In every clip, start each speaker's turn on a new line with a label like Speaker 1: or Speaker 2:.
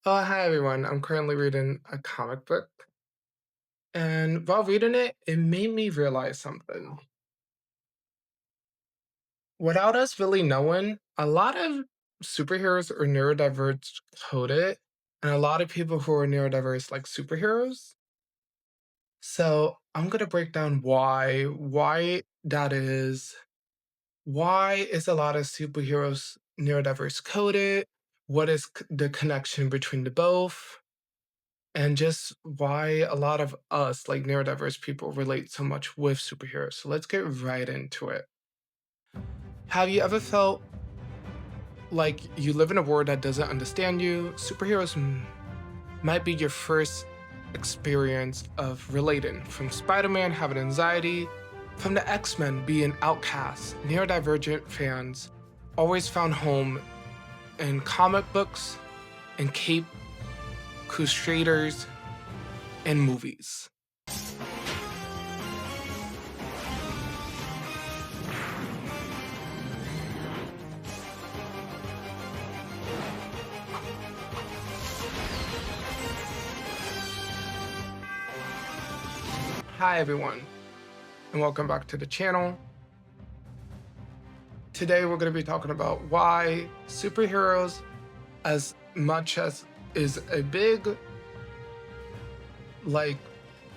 Speaker 1: Oh, hi everyone. I'm currently reading a comic book, and while reading it, it made me realize something. Without us really knowing, a lot of superheroes are neurodiverse coded, and a lot of people who are neurodiverse like superheroes. So I'm gonna break down why that is, why is a lot of superheroes neurodiverse coded, what is the connection between the both, and just why a lot of us, like neurodiverse people, relate so much with superheroes. So let's get right into it. Have you ever felt like you live in a world that doesn't understand you? Superheroes might be your first experience of relating, from Spider Man having anxiety, from the X-Men being outcasts. Neurodivergent fans always found home in comic books and Cape Crusaders and movies. Hi everyone, and welcome back to the channel. Today we're going to be talking about why superheroes, as much as is a big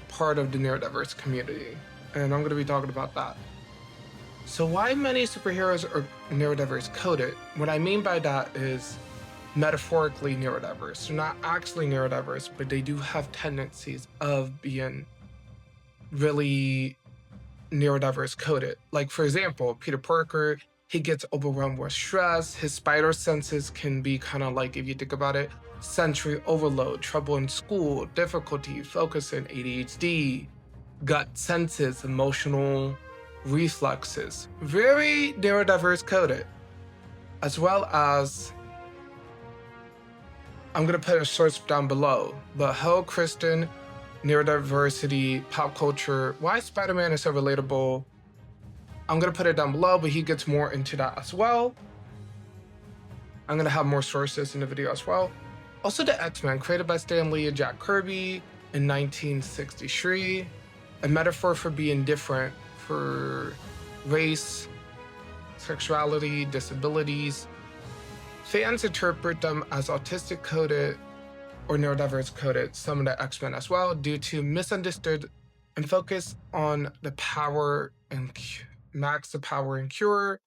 Speaker 1: part of the neurodiverse community, and I'm going to be talking about that. So why many superheroes are neurodiverse coded? What I mean by that is metaphorically neurodiverse. They're not actually neurodiverse, but they do have tendencies of being really neurodiverse coded. Like, for example, Peter Parker, he gets overwhelmed with stress. His spider senses can be kind of like, if you think about it, sensory overload, trouble in school, difficulty focusing, ADHD, gut senses, emotional reflexes. Very neurodiverse coded. As well as, I'm going to put a source down below, but Hello Kristen, neurodiversity, pop culture, why Spider-Man is so relatable. I'm going to put it down below, but he gets more into that as well. I'm going to have more sources in the video as well. Also, the X-Men, created by Stan Lee and Jack Kirby in 1963, a metaphor for being different, for race, sexuality, disabilities. Fans interpret them as autistic coded or neurodiverse coded, some of the X-Men as well, due to misunderstood and focus on the power and Max the Power and Cure.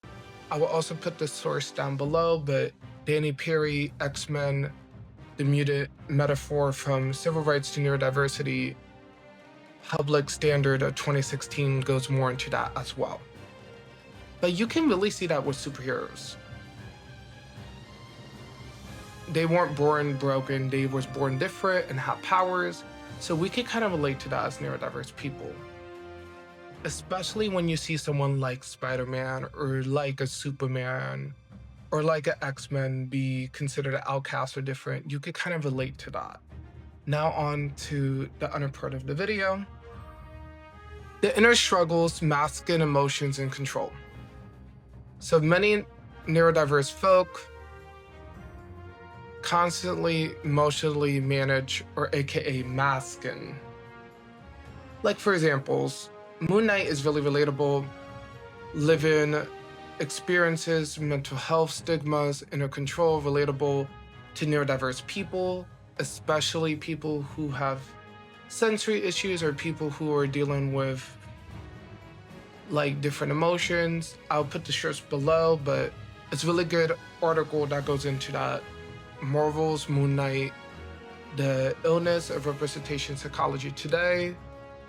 Speaker 1: I will also put the source down below, but Danny Perry, X-Men, the muted metaphor from civil rights to neurodiversity, public standard of 2016 goes more into that as well. But you can really see that with superheroes. They weren't born broken, they was born different and have powers, so we could kind of relate to that as neurodiverse people. Especially when you see someone like Spider-Man or like a Superman or like an X-Men be considered an outcast or different, you could kind of relate to that. Now on to the other part of the video. The inner struggles, masking emotions, and control. So many neurodiverse folk constantly emotionally manage, or aka masking. Like, for examples, Moon Knight is really relatable. Living experiences, mental health stigmas, inner control, relatable to neurodiverse people, especially people who have sensory issues or people who are dealing with like different emotions. I'll put the shirts below, but it's a really good article that goes into that. Marvel's Moon Knight, The Illness of Representation Psychology Today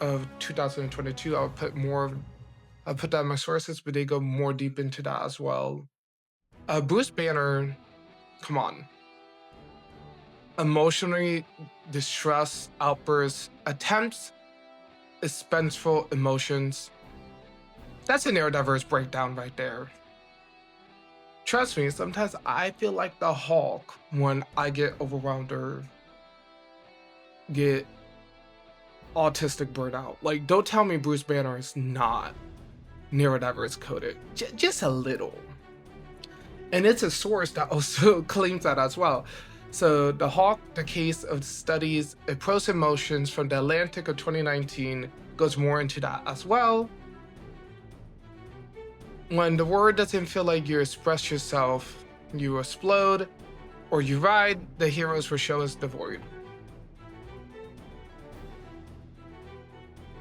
Speaker 1: of 2022. I'll put that in my sources, but they go more deep into that as well. Bruce Banner, come on. Emotionally distress, outbursts, attempts, suspenseful emotions. That's a neurodiverse breakdown right there. Trust me, sometimes I feel like the Hulk when I get overwhelmed or get autistic burnout. Like, don't tell me Bruce Banner is not neurodiverse coded. Just a little. And it's a source that also claims that as well. So the Hawk, the case of studies of pros and emotions from the Atlantic of 2019 goes more into that as well. When the world doesn't feel like you express yourself, you explode, or you ride, the heroes will show us the void.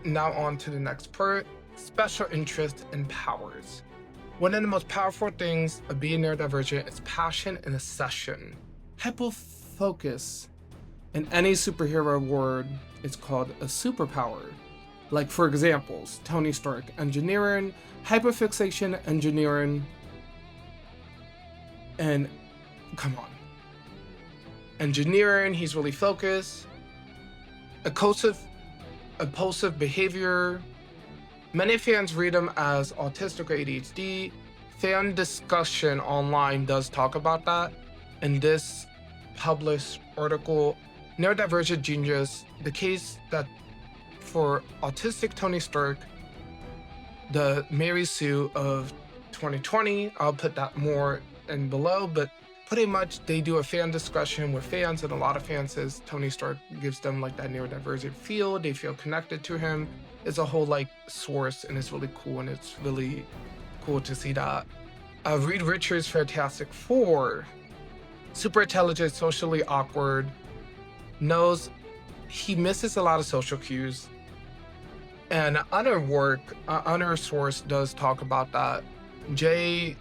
Speaker 1: Now on to the next part, special interest and powers. One of the most powerful things of being neurodivergent is passion and obsession. Hyperfocus. In any superhero word, it's called a superpower. Like for examples, Tony Stark, engineering, hyperfixation, engineering, and come on. Engineering, he's really focused. Impulsive behavior. Many fans read him as autistic or ADHD. Fan discussion online does talk about that. In this published article, Neurodivergent Genius, the case that for autistic Tony Stark, the Mary Sue of 2020, I'll put that more in below, but pretty much they do a fan discussion with fans, and a lot of fans says Tony Stark gives them like that neurodivergent feel. They feel connected to him. It's a whole like source, and it's really cool, and it's really cool to see that. Reed Richards' Fantastic Four, super intelligent, socially awkward, knows he misses a lot of social cues. And other source does talk about that. J.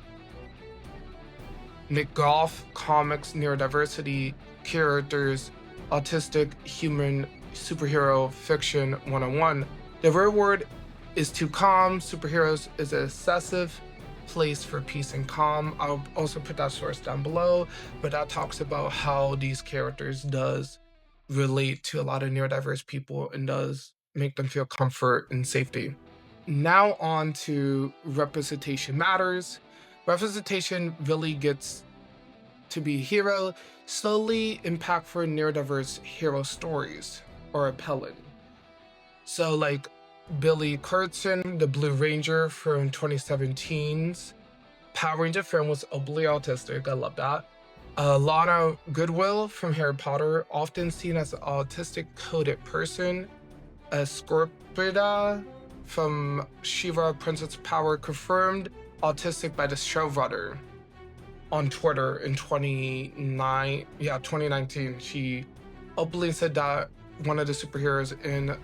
Speaker 1: McGough Comics Neurodiversity Characters Autistic Human Superhero Fiction 101. The real word is to calm. Superheroes is an excessive place for peace and calm. I'll also put that source down below, but that talks about how these characters does relate to a lot of neurodiverse people and does make them feel comfort and safety. Now on to representation matters. Representation really gets to be hero, slowly impactful neurodiverse hero stories are appealing. So like Billy Kurtzen, the Blue Ranger from 2017's Power Ranger film, was openly autistic. I love that. Lana Goodwill from Harry Potter, often seen as an autistic coded person. Scorpida from She-Ra Princess Power, confirmed autistic by the showrunner on Twitter in 2019. She openly said that one of the superheroes in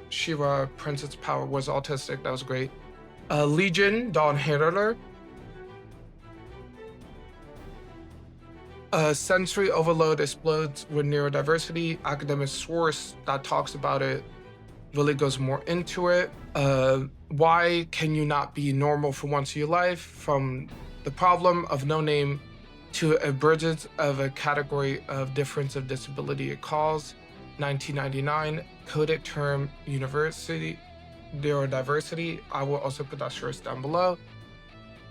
Speaker 1: She-Ra Princess Power was autistic. That was great. Legion, Dawn Handler. Sensory overload explodes with neurodiversity. Academic source that talks about it really goes more into it. Why can you not be normal for once in your life? From the problem of no name to emergence of a category of difference of disability it calls. 1999, coded term university neurodiversity. I will also put that source down below.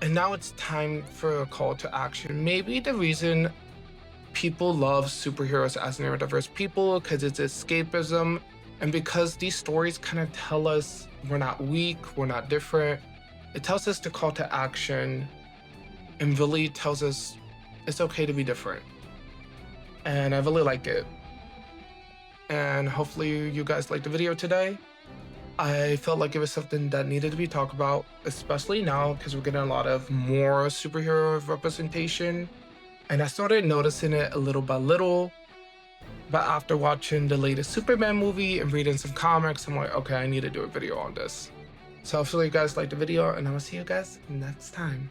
Speaker 1: And now it's time for a call to action. Maybe the reason people love superheroes as neurodiverse people because it's escapism, and because these stories kind of tell us we're not weak, we're not different. It tells us to call to action and really tells us it's okay to be different. And I really like it. And hopefully you guys liked the video today. I felt like it was something that needed to be talked about, especially now because we're getting a lot of more superhero representation. And I started noticing it a little by little. But after watching the latest Superman movie and reading some comics, I'm like, okay, I need to do a video on this. So hopefully you guys liked the video, and I will see you guys next time.